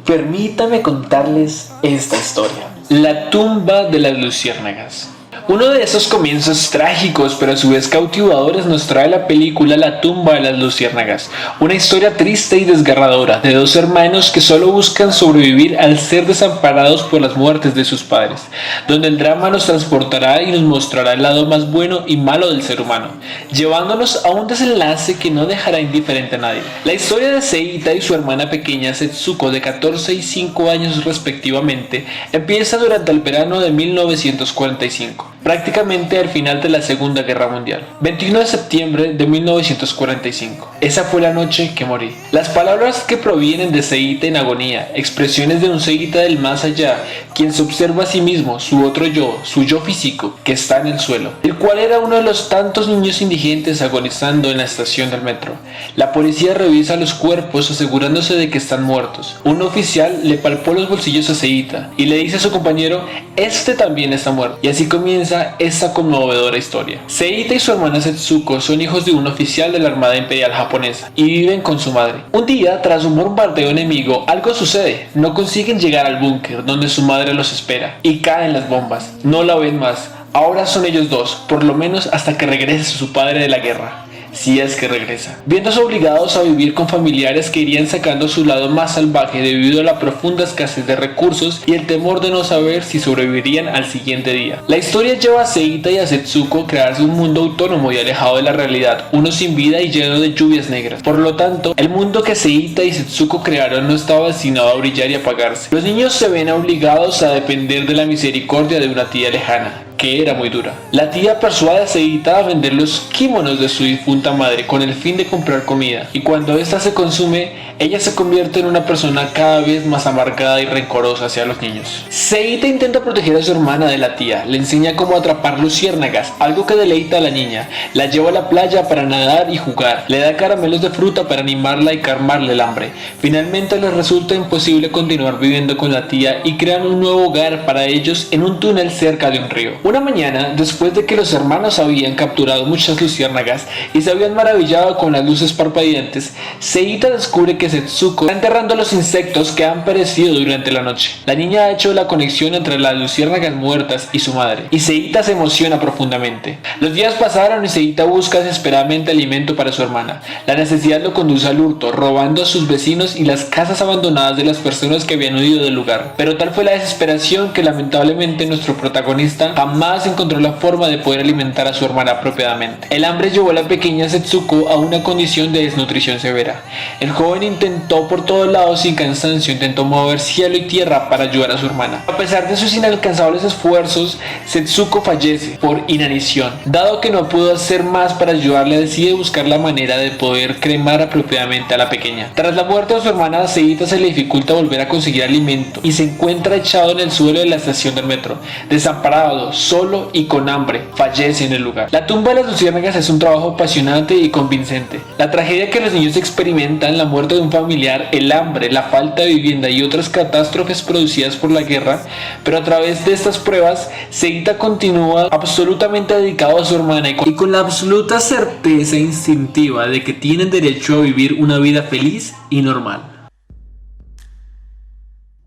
Permítame contarles esta historia. La tumba de las luciérnagas. Uno de esos comienzos trágicos pero a su vez cautivadores nos trae la película La tumba de las luciérnagas, una historia triste y desgarradora de dos hermanos que solo buscan sobrevivir al ser desamparados por las muertes de sus padres, donde el drama nos transportará y nos mostrará el lado más bueno y malo del ser humano, llevándonos a un desenlace que no dejará indiferente a nadie. La historia de Seita y su hermana pequeña Setsuko de 14 y 5 años respectivamente empieza durante el verano de 1945. Prácticamente al final de la Segunda Guerra Mundial. 21 de septiembre de 1945. Esa fue la noche que morí. Las palabras que provienen de Seita en agonía, expresiones de un Seita del más allá, quien se observa a sí mismo, su otro yo, su yo físico, que está en el suelo, el cual era uno de los tantos niños indigentes agonizando en la estación del metro. La policía revisa los cuerpos asegurándose de que están muertos. Un oficial le palpó los bolsillos a Seita y le dice a su compañero, este también está muerto. Y así comienza esta conmovedora historia. Seita y su hermana Setsuko son hijos de un oficial de la Armada Imperial japonesa y viven con su madre. Un día, tras un bombardeo enemigo, algo sucede. No consiguen llegar al búnker donde su madre los espera y caen las bombas. No la ven más. Ahora son ellos dos, por lo menos hasta que regrese su padre de la guerra. Si es que regresa. Viéndose obligados a vivir con familiares que irían sacando su lado más salvaje debido a la profunda escasez de recursos y el temor de no saber si sobrevivirían al siguiente día. La historia lleva a Seita y a Setsuko a crearse un mundo autónomo y alejado de la realidad, uno sin vida y lleno de lluvias negras. Por lo tanto, el mundo que Seita y Setsuko crearon no estaba destinado a brillar y apagarse. Los niños se ven obligados a depender de la misericordia de una tía lejana, que era muy dura. La tía persuade a Seita a vender los kimonos de su difunta madre con el fin de comprar comida, y cuando ésta se consume, ella se convierte en una persona cada vez más amargada y rencorosa hacia los niños. Seita intenta proteger a su hermana de la tía, le enseña cómo atrapar luciérnagas, algo que deleita a la niña, la lleva a la playa para nadar y jugar, le da caramelos de fruta para animarla y calmarle el hambre. Finalmente les resulta imposible continuar viviendo con la tía y crean un nuevo hogar para ellos en un túnel cerca de un río. Una mañana, después de que los hermanos habían capturado muchas luciérnagas y se habían maravillado con las luces parpadeantes, Seita descubre que Setsuko está enterrando los insectos que han perecido durante la noche. La niña ha hecho la conexión entre las luciérnagas muertas y su madre, y Seita se emociona profundamente. Los días pasaron y Seita busca desesperadamente alimento para su hermana. La necesidad lo conduce al hurto, robando a sus vecinos y las casas abandonadas de las personas que habían huido del lugar. Pero tal fue la desesperación que lamentablemente nuestro protagonista jamás encontró la forma de poder alimentar a su hermana apropiadamente. El hambre llevó a la pequeña Setsuko a una condición de desnutrición severa. El joven intentó por todos lados sin cansancio, intentó mover cielo y tierra para ayudar a su hermana. A pesar de sus inalcanzables esfuerzos, Setsuko fallece por inanición. Dado que no pudo hacer más para ayudarle, decide buscar la manera de poder cremar apropiadamente a la pequeña. Tras la muerte de su hermana, a Seita se le dificulta volver a conseguir alimento y se encuentra echado en el suelo de la estación del metro, desamparado, solo y con hambre. Fallece en el lugar. La tumba de las luciérnagas es un trabajo apasionante y convincente. La tragedia que los niños experimentan, la muerte de un familiar, el hambre, la falta de vivienda y otras catástrofes producidas por la guerra, pero a través de estas pruebas, Seita continúa absolutamente dedicado a su hermana y con la absoluta certeza instintiva de que tienen derecho a vivir una vida feliz y normal.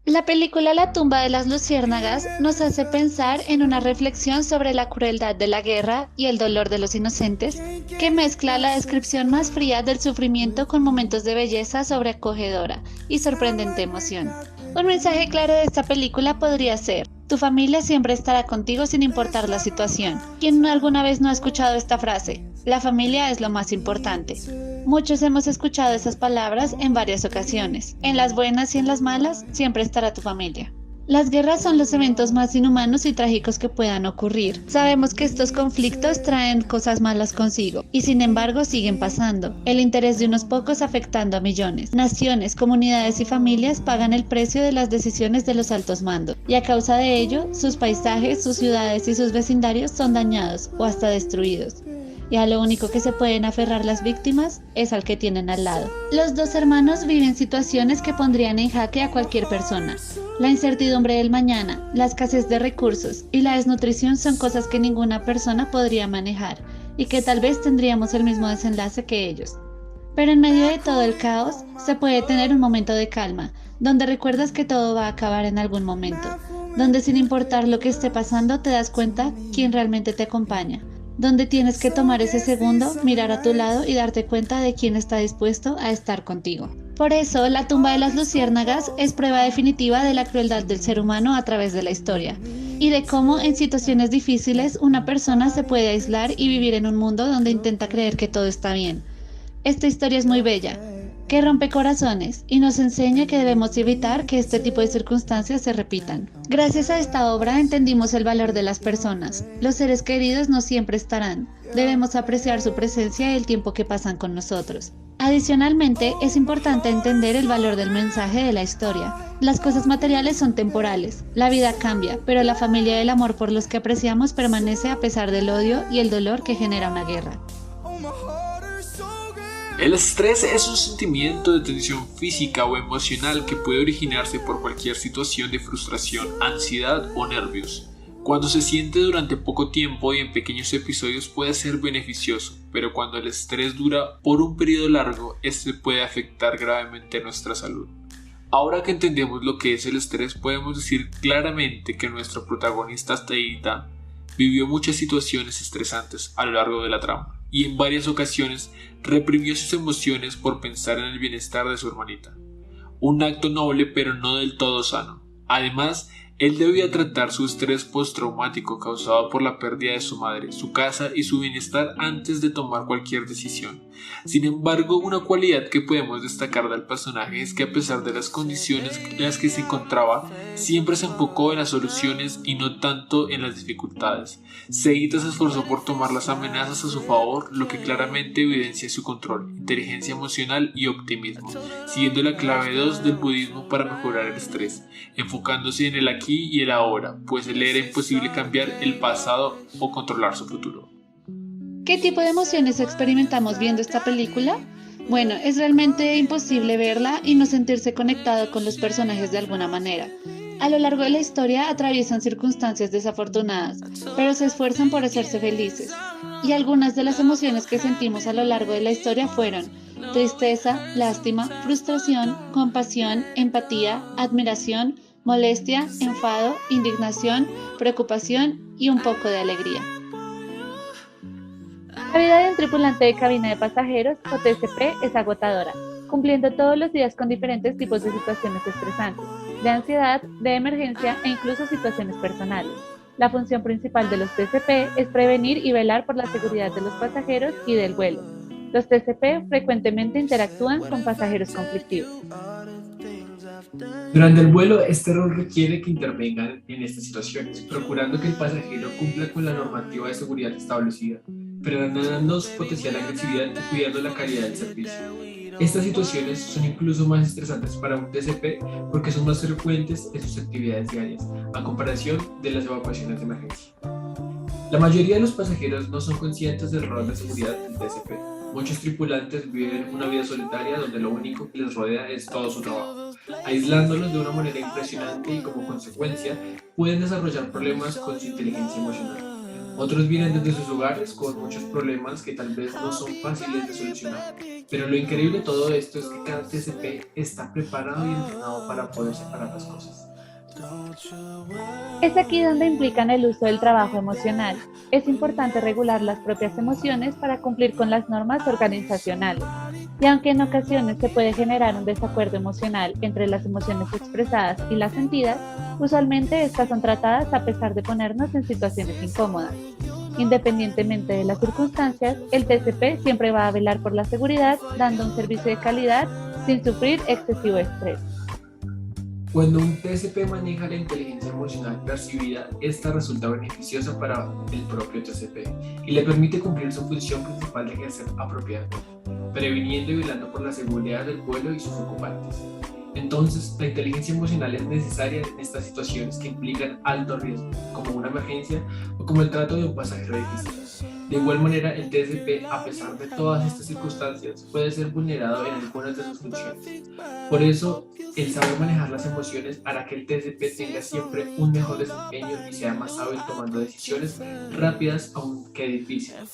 La película La tumba de las luciérnagas nos hace pensar en una reflexión sobre la crueldad de la guerra y el dolor de los inocentes, que mezcla la descripción más fría del sufrimiento con momentos de belleza sobreacogedora y sorprendente emoción. Un mensaje claro de esta película podría ser: tu familia siempre estará contigo sin importar la situación. ¿Quién alguna vez no ha escuchado esta frase? La familia es lo más importante. Muchos hemos escuchado esas palabras en varias ocasiones. En las buenas y en las malas, siempre estará tu familia. Las guerras son los eventos más inhumanos y trágicos que puedan ocurrir. Sabemos que estos conflictos traen cosas malas consigo, y sin embargo siguen pasando. El interés de unos pocos afectando a millones. Naciones, comunidades y familias pagan el precio de las decisiones de los altos mandos, y a causa de ello, sus paisajes, sus ciudades y sus vecindarios son dañados o hasta destruidos. Y a lo único que se pueden aferrar las víctimas es al que tienen al lado. Los dos hermanos viven situaciones que pondrían en jaque a cualquier persona. La incertidumbre del mañana, la escasez de recursos y la desnutrición son cosas que ninguna persona podría manejar y que tal vez tendríamos el mismo desenlace que ellos. Pero en medio de todo el caos, se puede tener un momento de calma, donde recuerdas que todo va a acabar en algún momento, donde sin importar lo que esté pasando te das cuenta quién realmente te acompaña, donde tienes que tomar ese segundo, mirar a tu lado y darte cuenta de quién está dispuesto a estar contigo. Por eso, La tumba de las luciérnagas es prueba definitiva de la crueldad del ser humano a través de la historia, y de cómo en situaciones difíciles una persona se puede aislar y vivir en un mundo donde intenta creer que todo está bien. Esta historia es muy bella, que rompe corazones y nos enseña que debemos evitar que este tipo de circunstancias se repitan. Gracias a esta obra entendimos el valor de las personas. Los seres queridos no siempre estarán. Debemos apreciar su presencia y el tiempo que pasan con nosotros. Adicionalmente, es importante entender el valor del mensaje de la historia. Las cosas materiales son temporales, la vida cambia, pero la familia y el amor por los que apreciamos permanece a pesar del odio y el dolor que genera una guerra. El estrés es un sentimiento de tensión física o emocional que puede originarse por cualquier situación de frustración, ansiedad o nervios. Cuando se siente durante poco tiempo y en pequeños episodios puede ser beneficioso, pero cuando el estrés dura por un periodo largo, este puede afectar gravemente nuestra salud. Ahora que entendemos lo que es el estrés, podemos decir claramente que nuestro protagonista Taita vivió muchas situaciones estresantes a lo largo de la trama, y en varias ocasiones reprimió sus emociones por pensar en el bienestar de su hermanita. Un acto noble pero no del todo sano. Además, él debía tratar su estrés postraumático causado por la pérdida de su madre, su casa y su bienestar antes de tomar cualquier decisión. Sin embargo, una cualidad que podemos destacar del personaje es que a pesar de las condiciones en las que se encontraba, siempre se enfocó en las soluciones y no tanto en las dificultades. Seita se esforzó por tomar las amenazas a su favor, lo que claramente evidencia su control, inteligencia emocional y optimismo, siguiendo la clave 2 del budismo para mejorar el estrés, enfocándose en el aquí y el ahora, pues le era imposible cambiar el pasado o controlar su futuro. ¿Qué tipo de emociones experimentamos viendo esta película? Bueno, es realmente imposible verla y no sentirse conectado con los personajes de alguna manera. A lo largo de la historia atraviesan circunstancias desafortunadas, pero se esfuerzan por hacerse felices. Y algunas de las emociones que sentimos a lo largo de la historia fueron tristeza, lástima, frustración, compasión, empatía, admiración, molestia, enfado, indignación, preocupación y un poco de alegría. La vida de un tripulante de cabina de pasajeros o TCP es agotadora, cumpliendo todos los días con diferentes tipos de situaciones estresantes, de ansiedad, de emergencia e incluso situaciones personales. La función principal de los TCP es prevenir y velar por la seguridad de los pasajeros y del vuelo. Los TCP frecuentemente interactúan con pasajeros conflictivos. Durante el vuelo, este rol requiere que intervengan en estas situaciones, procurando que el pasajero cumpla con la normativa de seguridad establecida, frenando su potencial agresividad y cuidando la calidad del servicio. Estas situaciones son incluso más estresantes para un TCP porque son más frecuentes en sus actividades diarias, a comparación de las evacuaciones de emergencia. La mayoría de los pasajeros no son conscientes del rol de seguridad del TCP. Muchos tripulantes viven una vida solitaria donde lo único que les rodea es todo su trabajo, aislándolos de una manera impresionante y como consecuencia pueden desarrollar problemas con su inteligencia emocional. Otros vienen desde sus hogares con muchos problemas que tal vez no son fáciles de solucionar, pero lo increíble de todo esto es que cada TCP está preparado y entrenado para poder separar las cosas. Es aquí donde implican el uso del trabajo emocional. Es importante regular las propias emociones para cumplir con las normas organizacionales. Y aunque en ocasiones se puede generar un desacuerdo emocional entre las emociones expresadas y las sentidas, usualmente estas son tratadas a pesar de ponernos en situaciones incómodas. Independientemente de las circunstancias, el TCP siempre va a velar por la seguridad, dando un servicio de calidad sin sufrir excesivo estrés. Cuando un TCP maneja la inteligencia emocional percibida, esta resulta beneficiosa para el propio TCP y le permite cumplir su función principal de ejercer apropiadamente, previniendo y velando por la seguridad del vuelo y sus ocupantes. Entonces, la inteligencia emocional es necesaria en estas situaciones que implican alto riesgo, como una emergencia o como el trato de un pasajero difícil. De igual manera, el TCP, a pesar de todas estas circunstancias, puede ser vulnerado en algunas de sus funciones. Por eso, el saber manejar las emociones hará que el TCP tenga siempre un mejor desempeño y sea más hábil tomando decisiones rápidas aunque difíciles.